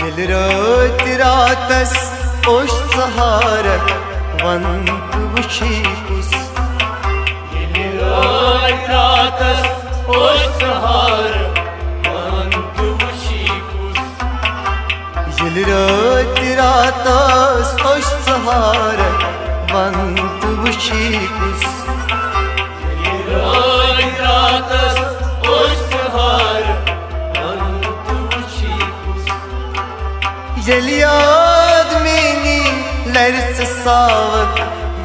Yelirot ratas oş sahara vant vushipus. Yelirot ratas oş sahara vant vushipus. Yelirot ratas oş sahara vant vushipus. Yelirot ratas oş sahara vant vushipus. Yeliad meni lerse savak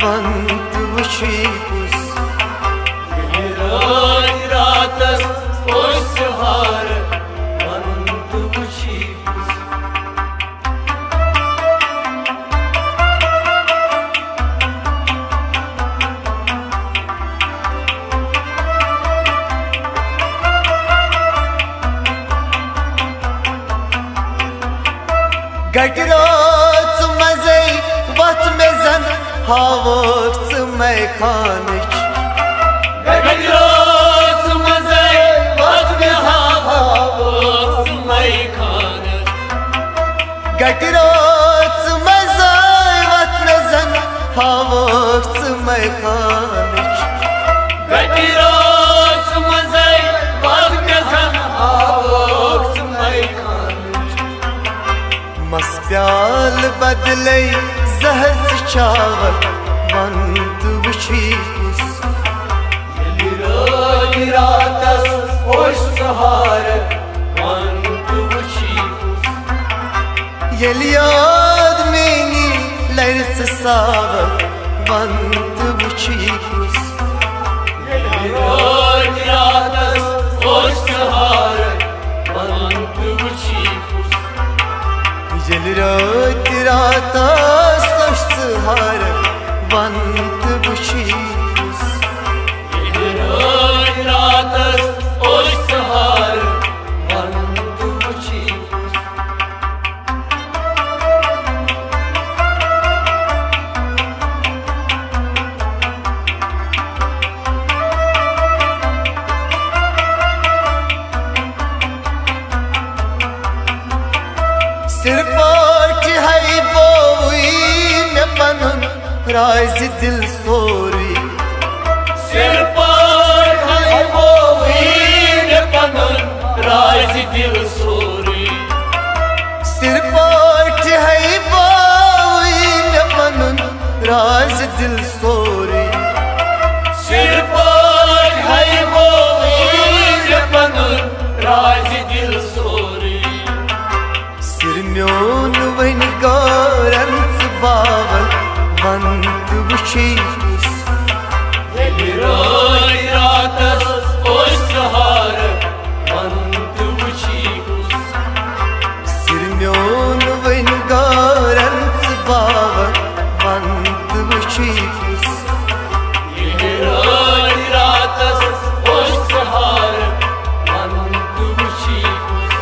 vant vushipus. Yelirot ratas oş sahara vant vushipus. Gagrat mazey vat mezan havakt meykanıç. Gagrat mazey vat mezan havakt meykanıç. Gagrat mazey vat mezan havakt meykanıç. Gagrat mazey vat mezan havakt meykanıç. Maspyal badley zahz çağır vant vushipus. Yelirot ratas oş sahara vant vushipus. Yeliad meni lerse savak vant vushipus. Yelirot ratas oş sahara vant vushipus. Yelirot ratas oş sahara vant vushipus. Yelirot ratas oş sahara vant vushipus. Sirpaki hay bovi ne panun raz dil sori. Sirpar hay bovi ne panun razi dil suri. Sirpaki hay bovi ne panun raz dil sori. Sirpar hay bovi ne panun razi dil suri. Sirmyon ven garant bavel vant vushipus. Yelirot ratas oş sahara vant vushipus. Sirmyon ven garant bavel vant vushipus. Yelirot ratas oş sahara vant vushipus.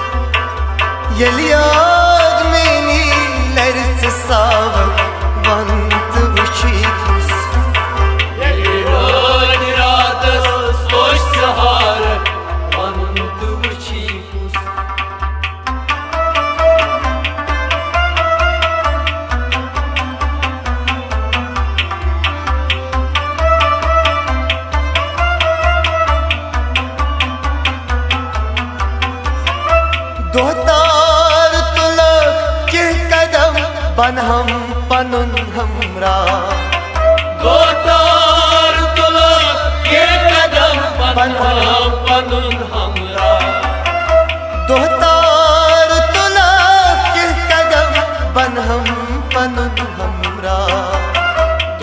Yeliad meni lerse savak vant vushipus. Yelirot ratas oş sahara vant vushipus. दोहतार तुलक के कदम बन हम पनुन हमरा. गोतार तुलक के कदम बनहम पनुन हमरा. दोहतार तुलक के कदम बन हम पनुन हमरा.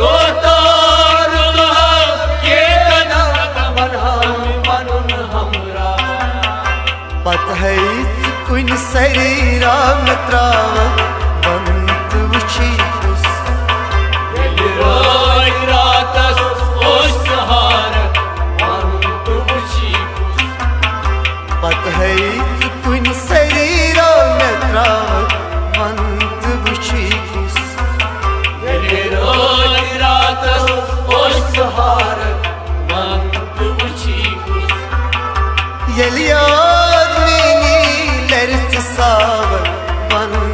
गोतार तुलक के कदम बनहम पनुन हमरा. पत है कुन शरीरा त्राव वंत vushipus. Yelirot ratas oş sahara vant vushipus. पत है कुन शरीरा त्राव वंत vushipus. Yelirot ratas oş sahara vant vushipus. Yeliad meni lerse savak vant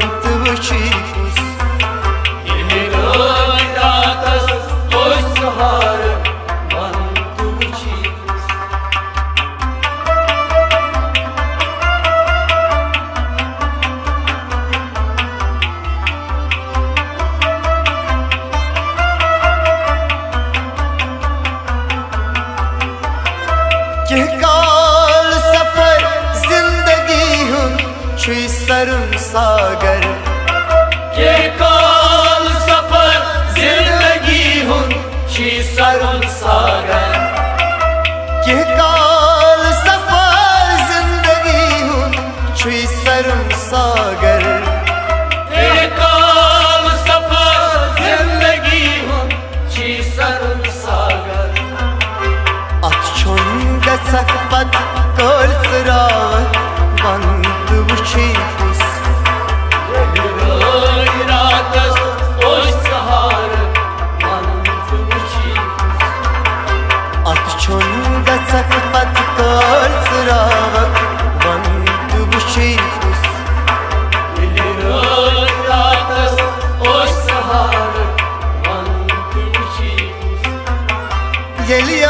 सागर के काल सफर जिंदगी हुन शी सरुन सागर के काल सफर जिंदगी हुन शी सरुन सागर के काल सफर जिंदगी हुन शी सरुन सागर Atçon getsek pat kol sırağı Bant vuşikus İradas oy sahar mant vuşikus Atçon getsek pat kol sırağı Bant vuşikus İradas oy sahar mant vuşikus Geliyor